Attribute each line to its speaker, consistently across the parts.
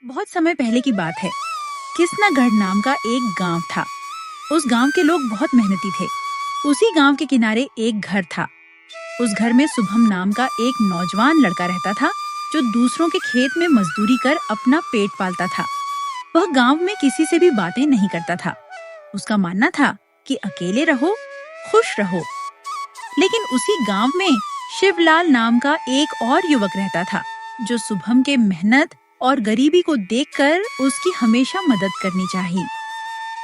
Speaker 1: बहुत समय पहले की बात है। किसनागढ़ नाम का एक गांव था। उस गांव के लोग बहुत मेहनती थे। उसी गांव के किनारे एक घर था। उस घर में शुभम नाम का एक नौजवान लड़का रहता था, जो दूसरों के खेत में मजदूरी कर अपना पेट पालता था। वह गांव में किसी से भी बातें नहीं करता था। उसका मानना था कि अकेले रहो, खुश रहो। लेकिन उसी गांव में शिवलाल नाम का एक और युवक रहता था, जो शुभम के मेहनत और गरीबी को देखकर उसकी हमेशा मदद करनी चाहिए।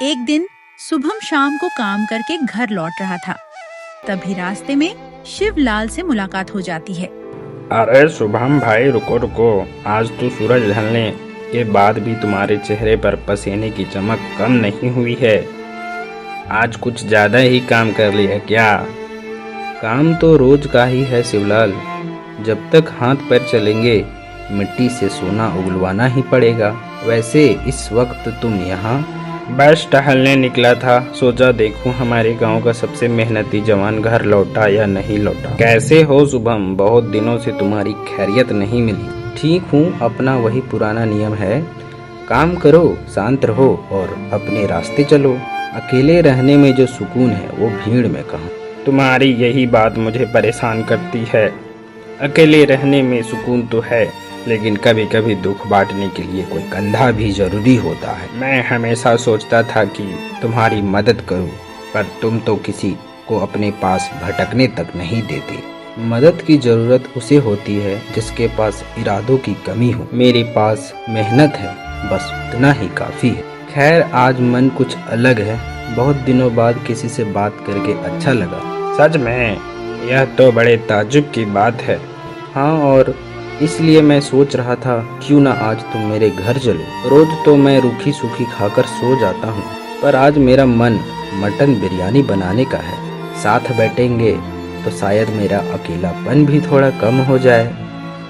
Speaker 1: एक दिन शुभम शाम को काम करके घर लौट रहा था। तभी रास्ते में शिवलाल से मुलाकात हो जाती है।
Speaker 2: अरे शुभम भाई, रुको रुको। आज तो सूरज ढलने के बाद भी तुम्हारे चेहरे पर पसीने की चमक कम नहीं हुई है। आज कुछ ज्यादा ही काम कर लिया क्या? काम तो रोज का ही है शिवलाल। जब तक हाथ पैर चलेंगे मिट्टी से सोना उगलवाना ही पड़ेगा। वैसे इस वक्त तुम यहाँ? बस टहलने निकला था, सोचा देखूं हमारे गांव का सबसे मेहनती जवान घर लौटा या नहीं लौटा। कैसे हो शुभम? बहुत दिनों से तुम्हारी खैरियत नहीं मिली। ठीक हूँ, अपना वही पुराना नियम है, काम करो, शांत रहो और अपने रास्ते चलो। अकेले रहने में जो सुकून है वो भीड़ में कहाँ। तुम्हारी यही बात मुझे परेशान करती है। अकेले रहने में सुकून तो है, लेकिन कभी कभी दुख बांटने के लिए कोई कंधा भी जरूरी होता है। मैं हमेशा सोचता था कि तुम्हारी मदद करूं, पर तुम तो किसी को अपने पास भटकने तक नहीं देते। मदद की जरूरत उसे होती है जिसके पास इरादों की कमी हो। मेरे पास मेहनत है, बस उतना ही काफी है। खैर, आज मन कुछ अलग है। बहुत दिनों बाद किसी से बात करके अच्छा लगा। सच में? यह तो बड़े ताज्जुब की बात है। हाँ, और इसलिए मैं सोच रहा था क्यों ना आज तुम मेरे घर चलो। रोज तो मैं रूखी सूखी खाकर सो जाता हूँ, पर आज मेरा मन मटन बिरयानी बनाने का है। साथ बैठेंगे तो शायद मेरा अकेलापन भी थोड़ा कम हो जाए।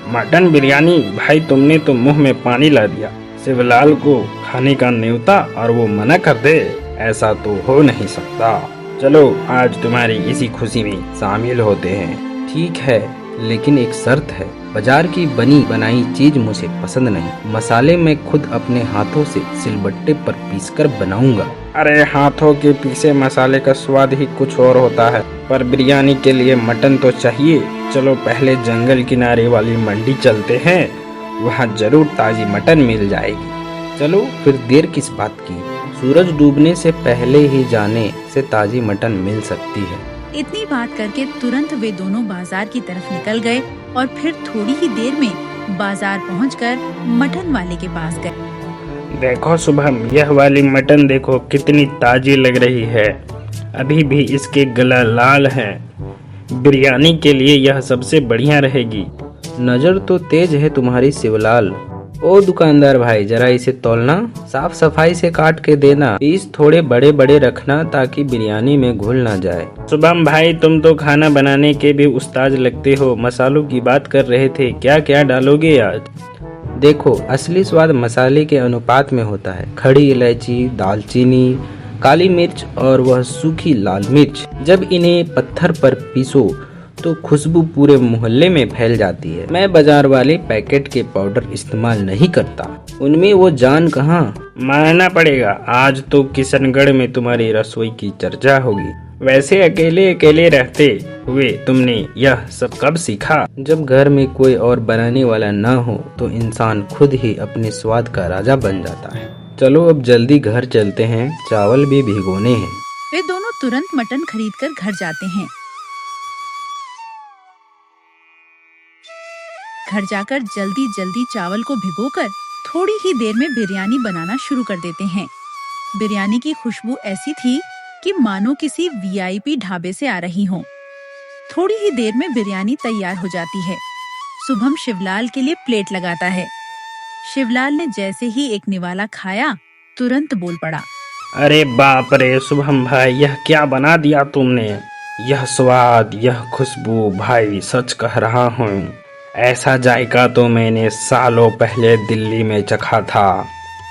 Speaker 2: मटन बिरयानी? भाई तुमने तो मुंह में पानी ला दिया। शिवलाल को खाने का न्योता और वो मना कर दे, ऐसा तो हो नहीं सकता। चलो आज तुम्हारी इसी खुशी में शामिल होते हैं। ठीक है, लेकिन एक शर्त है। बाजार की बनी बनाई चीज मुझे पसंद नहीं। मसाले मैं खुद अपने हाथों से सिलबट्टे पर पीसकर बनाऊंगा। अरे हाथों के पीसे मसाले का स्वाद ही कुछ और होता है, पर बिरयानी के लिए मटन तो चाहिए। चलो पहले जंगल किनारे वाली मंडी चलते हैं, वहाँ जरूर ताजी मटन मिल जाएगी। चलो फिर देर किस बात की, सूरज डूबने से पहले ही जाने से ताजी मटन मिल सकती है।
Speaker 1: इतनी बात करके तुरंत वे दोनों बाजार की तरफ निकल गए और फिर थोड़ी ही देर में बाजार पहुंचकर मटन वाले के पास गए।
Speaker 2: देखो शुभम, यह वाली मटन देखो कितनी ताजी लग रही है। अभी भी इसके गला लाल है। बिरयानी के लिए यह सबसे बढ़िया रहेगी। नजर तो तेज है तुम्हारी शिवलाल। ओ दुकानदार भाई, जरा इसे तौलना, साफ सफाई से काट के देना। पीस थोड़े बड़े बड़े रखना ताकि बिरयानी में घुल ना जाए। शुभम भाई, तुम तो खाना बनाने के भी उस्ताद लगते हो। मसालों की बात कर रहे थे, क्या क्या डालोगे आज? देखो, असली स्वाद मसाले के अनुपात में होता है। खड़ी इलायची, दालचीनी, काली मिर्च और वह सूखी लाल मिर्च। जब इन्हें पत्थर पर पीसो तो खुशबू पूरे मोहल्ले में फैल जाती है। मैं बाजार वाले पैकेट के पाउडर इस्तेमाल नहीं करता, उनमें वो जान कहाँ। मानना पड़ेगा, आज तो किशनगढ़ में तुम्हारी रसोई की चर्चा होगी। वैसे अकेले अकेले रहते हुए तुमने यह सब कब सीखा? जब घर में कोई और बनाने वाला न हो तो इंसान खुद ही अपने स्वाद का राजा बन जाता है। चलो अब जल्दी घर चलते हैं, चावल भी भिगोने हैं।
Speaker 1: वे दोनों तुरंत मटन खरीदकर घर जाते हैं। घर जाकर जल्दी जल्दी चावल को भिगोकर थोड़ी ही देर में बिरयानी बनाना शुरू कर देते हैं। बिरयानी की खुशबू ऐसी थी कि मानो किसी वीआईपी ढाबे से आ रही हो। थोड़ी ही देर में बिरयानी तैयार हो जाती है। शुभम शिवलाल के लिए प्लेट लगाता है। शिवलाल ने जैसे ही एक निवाला खाया, तुरंत बोल पड़ा,
Speaker 2: अरे बाप रे शुभम भाई, यह क्या बना दिया तुमने? यह स्वाद, यह खुशबू, भाई सच कह रहा हूँ, ऐसा जायका तो मैंने सालों पहले दिल्ली में चखा था।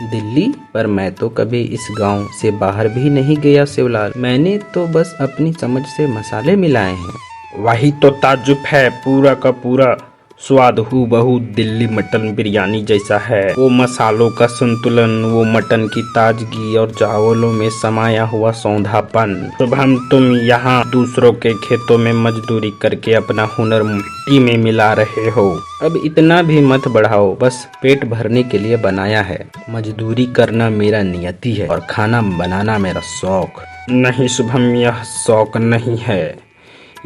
Speaker 2: दिल्ली? पर मैं तो कभी इस गांव से बाहर भी नहीं गया शिवलाल। मैंने तो बस अपनी समझ से मसाले मिलाए हैं। वही तो ताज्जुब है, पूरा का पूरा स्वाद हूबहू दिल्ली मटन बिरयानी जैसा है। वो मसालों का संतुलन, वो मटन की ताजगी और चावलों में समाया हुआ सौंधापन। शुभम, तुम यहाँ दूसरों के खेतों में मजदूरी करके अपना हुनर मिट्टी में मिला रहे हो। अब इतना भी मत बढ़ाओ, बस पेट भरने के लिए बनाया है। मजदूरी करना मेरा नियति है और खाना बनाना मेरा शौक। नहीं शुभम, यह शौक नहीं है,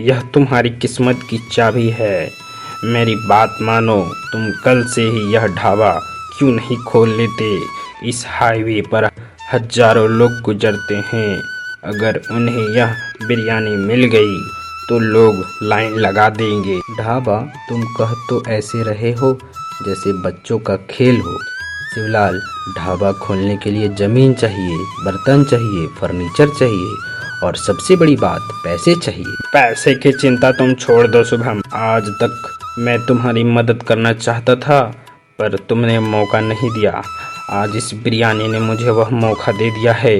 Speaker 2: यह तुम्हारी किस्मत की चाबी है। मेरी बात मानो, तुम कल से ही यह ढाबा क्यों नहीं खोल लेते? इस हाईवे पर हजारों लोग गुजरते हैं। अगर उन्हें यह बिरयानी मिल गई तो लोग लाइन लगा देंगे। ढाबा, तुम कह तो ऐसे रहे हो जैसे बच्चों का खेल हो। शिवलाल, ढाबा खोलने के लिए जमीन चाहिए, बर्तन चाहिए, फर्नीचर चाहिए और सबसे बड़ी बात पैसे चाहिए। पैसे की चिंता तुम छोड़ दो शुभम। आज तक मैं तुम्हारी मदद करना चाहता था पर तुमने मौका नहीं दिया। आज इस बिरयानी ने मुझे वह मौका दे दिया है।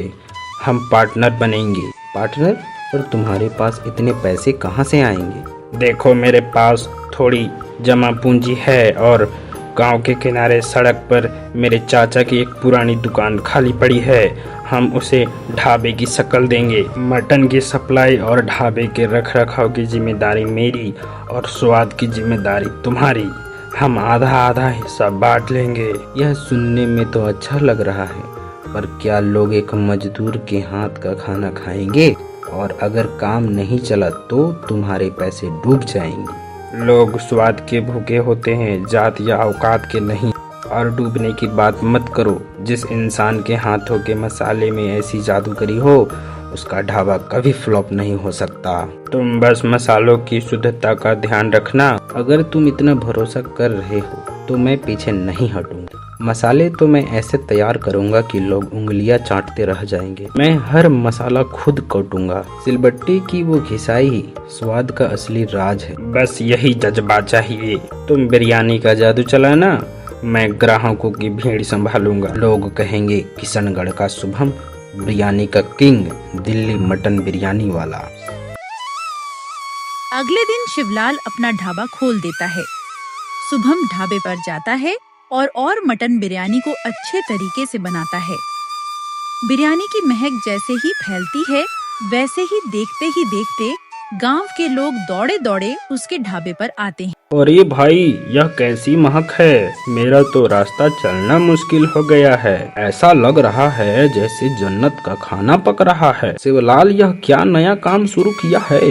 Speaker 2: हम पार्टनर बनेंगे। पार्टनर? पर तुम्हारे पास इतने पैसे कहाँ से आएंगे? देखो, मेरे पास थोड़ी जमा पूंजी है और गांव के किनारे सड़क पर मेरे चाचा की एक पुरानी दुकान खाली पड़ी है। हम उसे ढाबे की शक्ल देंगे। मटन की सप्लाई और ढाबे के रख रखाव की जिम्मेदारी मेरी और स्वाद की जिम्मेदारी तुम्हारी। हम आधा आधा हिस्सा बांट लेंगे। यह सुनने में तो अच्छा लग रहा है, पर क्या लोग एक मजदूर के हाथ का खाना खाएंगे? और अगर काम नहीं चला तो तुम्हारे पैसे डूब जाएंगे। लोग स्वाद के भूखे होते हैं, जात या औकात के नहीं। और डूबने की बात मत करो। जिस इंसान के हाथों के मसाले में ऐसी जादूगरी हो, उसका ढाबा कभी फ्लॉप नहीं हो सकता। तुम बस मसालों की शुद्धता का ध्यान रखना। अगर तुम इतना भरोसा कर रहे हो तो मैं पीछे नहीं हटूंगा। मसाले तो मैं ऐसे तैयार करूंगा कि लोग उंगलियां चाटते रह जाएंगे। मैं हर मसाला खुद काटूंगा। सिलबट्टी की वो घिसाई स्वाद का असली राज है। बस यही जज्बा चाहिए। तुम बिरयानी का जादू चलाना, मैं ग्राहकों की भीड़ संभालूंगा। लोग कहेंगे किशनगढ़ का शुभम, बिरयानी का किंग, दिल्ली मटन बिरयानी वाला।
Speaker 1: अगले दिन शिवलाल अपना ढाबा खोल देता है। शुभम ढाबे पर जाता है और मटन बिरयानी को अच्छे तरीके से बनाता है। बिरयानी की महक जैसे ही फैलती है, वैसे ही देखते गांव के लोग दौड़े दौड़े उसके ढाबे पर आते हैं।
Speaker 2: अरे भाई, यह कैसी महक है? मेरा तो रास्ता चलना मुश्किल हो गया है। ऐसा लग रहा है जैसे जन्नत का खाना पक रहा है। शिवलाल, यह क्या नया काम शुरू किया है?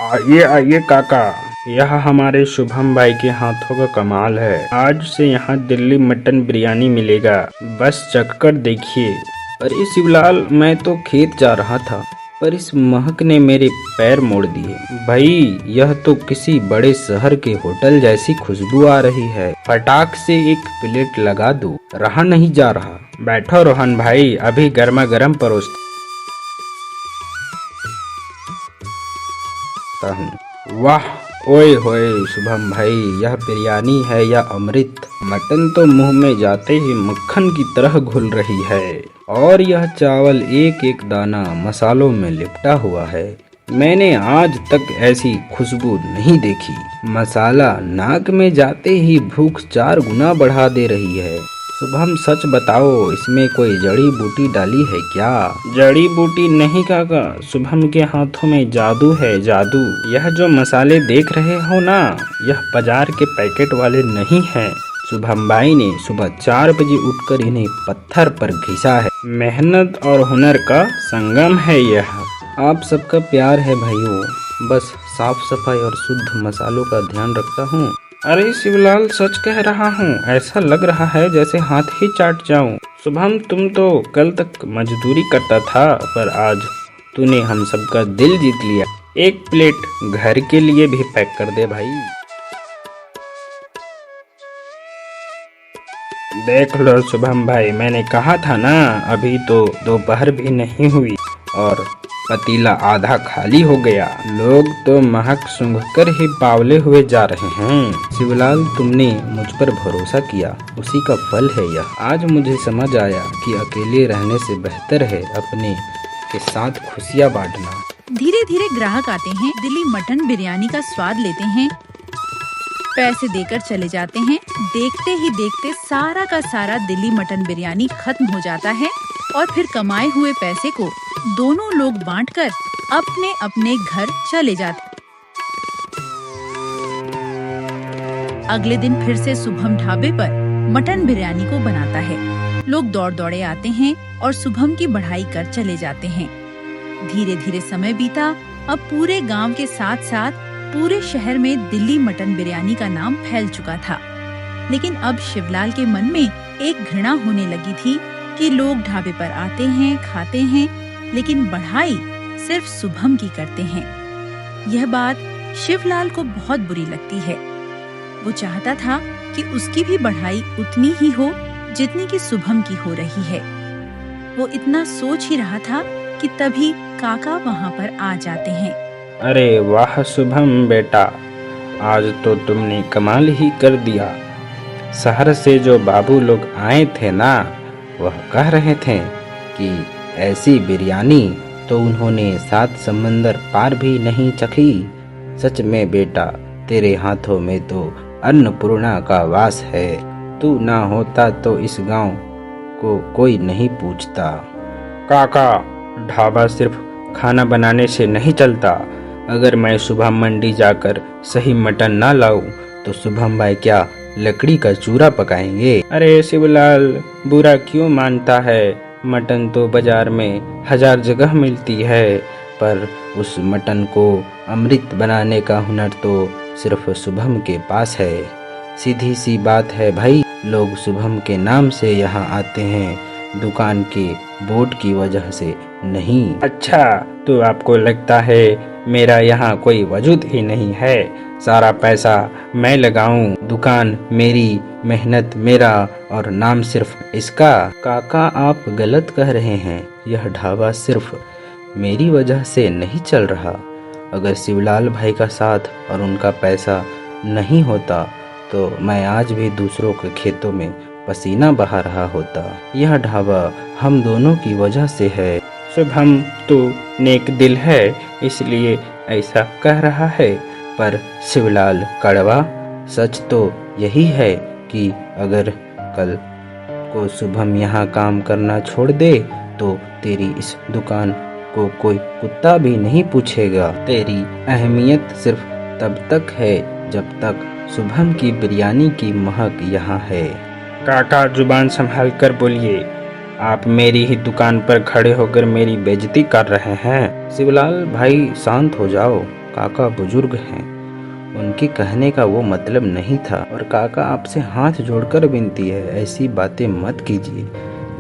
Speaker 2: आइए आइए काका, यह हमारे शुभम भाई के हाथों का कमाल है। आज से यहाँ दिल्ली मटन बिरयानी मिलेगा, बस चख कर देखिए। अरे शिवलाल, मैं तो खेत जा रहा था पर इस महक ने मेरे पैर मोड़ दिए। भाई, यह तो किसी बड़े शहर के होटल जैसी खुशबू आ रही है। फटाक से एक प्लेट लगा दो, रहा नहीं जा रहा। बैठो रोहन भाई, अभी गर्मा गर्म परोसता हूँ। वाह, ओए होए शुभम भाई, यह बिरयानी है या अमृत? मटन तो मुंह में जाते ही मक्खन की तरह घुल रही है और यह चावल एक एक दाना मसालों में लिपटा हुआ है। मैंने आज तक ऐसी खुशबू नहीं देखी। मसाला नाक में जाते ही भूख 4 गुना बढ़ा दे रही है। शुभम, सच बताओ, इसमें कोई जड़ी बूटी डाली है क्या? जड़ी बूटी नहीं काका, शुभम के हाथों में जादू है, जादू। यह जो मसाले देख रहे हो ना, यह बाजार के पैकेट वाले नहीं हैं। शुभम भाई ने सुबह 4 बजे उठकर इन्हें पत्थर पर घिसा है। मेहनत और हुनर का संगम है यह। आप सबका प्यार है भाइयों। बस साफ सफाई और शुद्ध मसालों का ध्यान रखता हूँ। अरे शिवलाल, सच कह रहा हूँ, ऐसा लग रहा है जैसे हाथ ही चाट जाऊं। शुभम, तुम तो कल तक मजदूरी करता था पर आज तूने हम सबका दिल जीत लिया। एक प्लेट घर के लिए भी पैक कर दे भाई। देख लो शुभम भाई, मैंने कहा था ना, अभी तो दोपहर भी नहीं हुई और पतीला आधा खाली हो गया। लोग तो महक सूंघकर ही बावले हुए जा रहे हैं। शिवलाल, तुमने मुझ पर भरोसा किया, उसी का फल है यह। आज मुझे समझ आया कि अकेले रहने से बेहतर है अपने के साथ खुशियाँ बांटना।
Speaker 1: धीरे धीरे ग्राहक आते हैं, दिल्ली मटन बिरयानी का स्वाद लेते हैं पैसे देकर चले जाते हैं। देखते ही देखते सारा का सारा दिल्ली मटन बिरयानी खत्म हो जाता है और फिर कमाए हुए पैसे को दोनों लोग बांटकर अपने अपने घर चले जाते। अगले दिन फिर से शुभम ढाबे पर मटन बिरयानी को बनाता है। लोग दौड़ दौड़े आते हैं और शुभम की बढ़ाई कर चले जाते हैं। धीरे धीरे समय बीता। अब पूरे गांव के साथ साथ पूरे शहर में दिल्ली मटन बिरयानी का नाम फैल चुका था। लेकिन अब शिवलाल के मन में एक घृणा होने लगी थी कि लोग ढाबे पर आते हैं, खाते हैं, लेकिन बढ़ाई सिर्फ शुभम की करते हैं। यह बात शिवलाल को बहुत बुरी लगती है। वो चाहता था कि उसकी भी बढ़ाई उतनी ही हो जितनी कि शुभम की हो रही है। वो इतना सोच ही रहा था कि तभी काका वहाँ पर आ जाते हैं।
Speaker 2: अरे वाह शुभम बेटा, आज तो तुमने कमाल ही कर दिया। शहर से जो बाबू लोग आए थे ना, वह कह रहे थे कि ऐसी बिरयानी तो उन्होंने 7 समंदर पार भी नहीं चखी। सच में बेटा, तेरे हाथों में तो अन्नपूर्णा का वास है। तू ना होता तो इस गांव को कोई नहीं पूछता। काका, ढाबा सिर्फ खाना बनाने से नहीं चलता। अगर मैं सुबह मंडी जाकर सही मटन ना लाऊं तो शुभम भाई क्या लकड़ी का चूरा पकाएंगे? अरे शिवलाल, बुरा क्यों मानता है? मटन तो बाजार में 1000 जगह मिलती है, पर उस मटन को अमृत बनाने का हुनर तो सिर्फ शुभम के पास है। सीधी सी बात है भाई, लोग शुभम के नाम से यहाँ आते हैं, दुकान के बोर्ड की वजह से नहीं। अच्छा, तो आपको लगता है मेरा यहाँ कोई वजूद ही नहीं है? सारा पैसा मैं लगाऊं, दुकान मेरी, मेहनत मेरा और नाम सिर्फ इसका? काका, आप गलत कह रहे हैं। यह ढाबा सिर्फ मेरी वजह से नहीं चल रहा। अगर शिवलाल भाई का साथ और उनका पैसा नहीं होता तो मैं आज भी दूसरों के खेतों में पसीना बहा रहा होता। यह ढाबा हम दोनों की वजह से है। शुभम तो नेक दिल है, इसलिए ऐसा कह रहा है, पर शिवलाल कड़वा, सच तो यही है कि अगर कल को शुभम यहाँ काम करना छोड़ दे तो तेरी इस दुकान को कोई कुत्ता भी नहीं पूछेगा। तेरी अहमियत सिर्फ तब तक है जब तक शुभम की बिरयानी की महक यहाँ है। काका, जुबान संभाल कर बोलिए। आप मेरी ही दुकान पर खड़े होकर मेरी बेइज्जती कर रहे हैं। शिवलाल भाई, शांत हो जाओ। काका बुजुर्ग हैं, उनके कहने का वो मतलब नहीं था। और काका, आपसे हाथ जोड़कर विनती है, ऐसी बातें मत कीजिए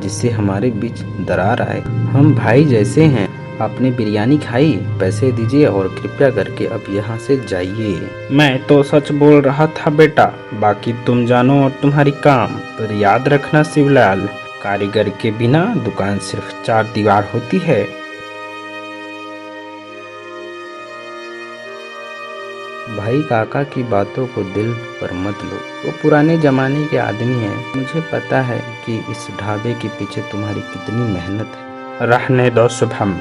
Speaker 2: जिससे हमारे बीच दरार आए। हम भाई जैसे हैं। आपने बिरयानी खाई, पैसे दीजिए और कृपया करके अब यहाँ से जाइए। मैं तो सच बोल रहा था बेटा, बाकी तुम जानो और तुम्हारी काम। पर याद रखना शिवलाल, कारीगर के बिना दुकान सिर्फ 4 दीवार होती है। भाई, काका की बातों को दिल पर मत लो, वो पुराने जमाने के आदमी हैं। मुझे पता है कि इस ढाबे के पीछे तुम्हारी कितनी मेहनत है। रहने दो शुभम,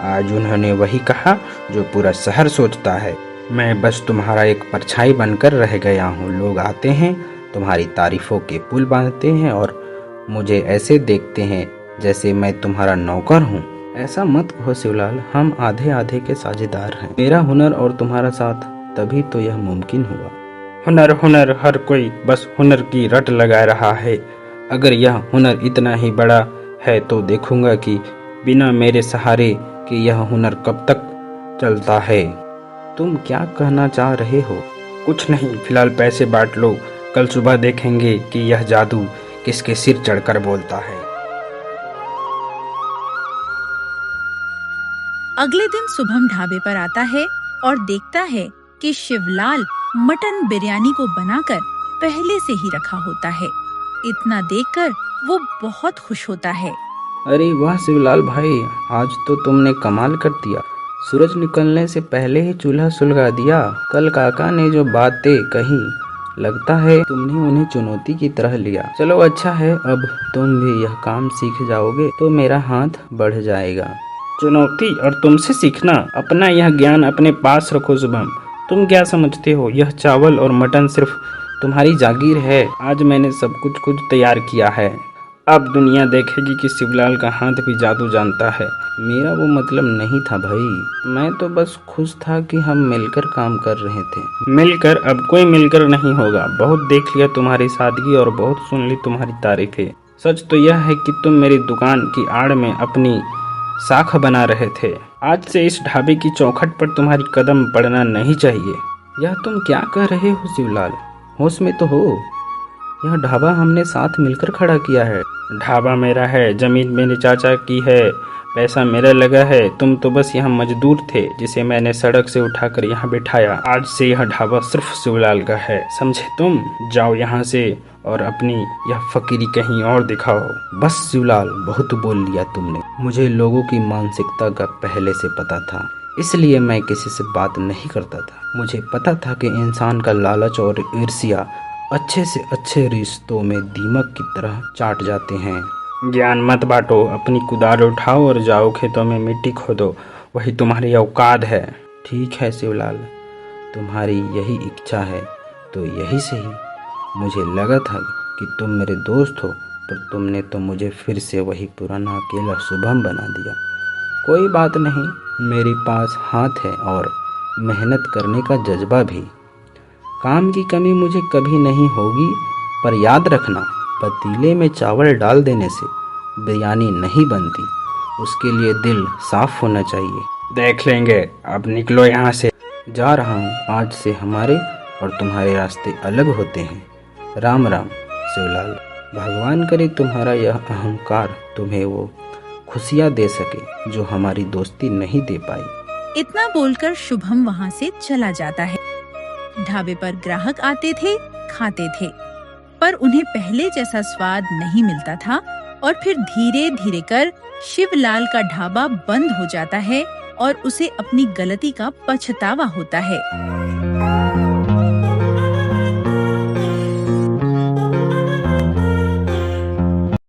Speaker 2: आज उन्होंने वही कहा जो पूरा शहर सोचता है। मैं बस तुम्हारा एक परछाई बनकर रह गया हूँ। लोग आते हैं, तुम्हारी तारीफों के पुल बांधते हैं और मुझे ऐसे देखते हैं जैसे मैं तुम्हारा नौकर हूँ। ऐसा मत कहो शिवलाल, हम आधे आधे के साझेदार हैं। मेरा हुनर और तुम्हारा साथ, तभी तो यह मुमकिन हुआ। हुनर हुनर, हर कोई बस हुनर की रट लगा रहा है। अगर यह हुनर इतना ही बड़ा है तो देखूंगा कि बिना मेरे सहारे कि यह हुनर कब तक चलता है। तुम क्या कहना चाह रहे हो? कुछ नहीं, फिलहाल पैसे बांट लो। कल सुबह देखेंगे कि यह जादू किसके सिर चढ़कर बोलता है।
Speaker 1: अगले दिन शुभम ढाबे पर आता है और देखता है कि शिवलाल मटन बिरयानी को बनाकर पहले से ही रखा होता है। इतना देखकर वो बहुत खुश होता है।
Speaker 2: अरे वाह शिवलाल भाई, आज तो तुमने कमाल कर दिया। सूरज निकलने से पहले ही चूल्हा सुलगा दिया। कल काका ने जो बातें कही, लगता है तुमने उन्हें चुनौती की तरह लिया। चलो अच्छा है, अब तुम भी यह काम सीख जाओगे तो मेरा हाथ बढ़ जाएगा। चुनौती और तुमसे सीखना? अपना यह ज्ञान अपने पास रखो शुभम। तुम क्या समझते हो, यह चावल और मटन सिर्फ तुम्हारी जागीर है। आज मैंने सब कुछ खुद तैयार किया है। अब दुनिया देखेगी कि शिवलाल का हाथ भी जादू जानता है। मेरा वो मतलब नहीं था भाई, मैं तो बस खुश था कि हम मिलकर काम कर रहे थे। मिलकर? अब कोई मिलकर नहीं होगा। बहुत देख लिया तुम्हारी सादगी और बहुत सुन ली तुम्हारी तारीफें। सच तो यह है कि तुम मेरी दुकान की आड़ में अपनी साख बना रहे थे। आज से इस ढाबे की चौखट पर तुम्हारी कदम पड़ना नहीं चाहिए। यह तुम क्या कह रहे हो शिवलाल? होश में तो हो। यह ढाबा हमने साथ मिलकर खड़ा किया है। ढाबा मेरा है, जमीन मेरे चाचा की है, पैसा मेरा लगा है। तुम तो बस यहाँ मजदूर थे जिसे मैंने सड़क से उठाकर यहाँ बिठाया। आज से यह ढाबा सिर्फ शिवलाल का है, समझे तुम? जाओ यहाँ से और अपनी यह फकीरी कहीं और दिखाओ। बस शिवलाल, बहुत बोल लिया तुमने। मुझे लोगों की मानसिकता का पहले से पता था, इसलिए मैं किसी से बात नहीं करता था। मुझे पता था कि इंसान का लालच और ईर्ष्या अच्छे से अच्छे रिश्तों में दीमक की तरह चाट जाते हैं। ज्ञान मत बांटो, अपनी कुदाल उठाओ और जाओ खेतों में मिट्टी खोदो, वही तुम्हारी औकात है। ठीक है शिवलाल, तुम्हारी यही इच्छा है तो यही सही। मुझे लगा था कि तुम मेरे दोस्त हो, पर तुमने तो मुझे फिर से वही पुराना अकेला शुभम बना दिया। कोई बात नहीं, मेरे पास हाथ है और मेहनत करने का जज्बा भी। काम की कमी मुझे कभी नहीं होगी, पर याद रखना, पतीले में चावल डाल देने से बिरयानी नहीं बनती। उसके लिए दिल साफ होना चाहिए। देख लेंगे, अब निकलो यहाँ से। जा रहा हूँ। आज से हमारे और तुम्हारे रास्ते अलग होते हैं। राम राम शिवलाल। भगवान करे तुम्हारा यह अहंकार तुम्हें वो खुशियाँ दे सके जो हमारी दोस्ती नहीं दे पाई।
Speaker 1: इतना बोलकर शुभम वहाँ से चला जाता है। ढाबे पर ग्राहक आते थे, खाते थे, पर उन्हें पहले जैसा स्वाद नहीं मिलता था और फिर धीरे धीरे कर शिवलाल का ढाबा बंद हो जाता है और उसे अपनी गलती का पछतावा होता है।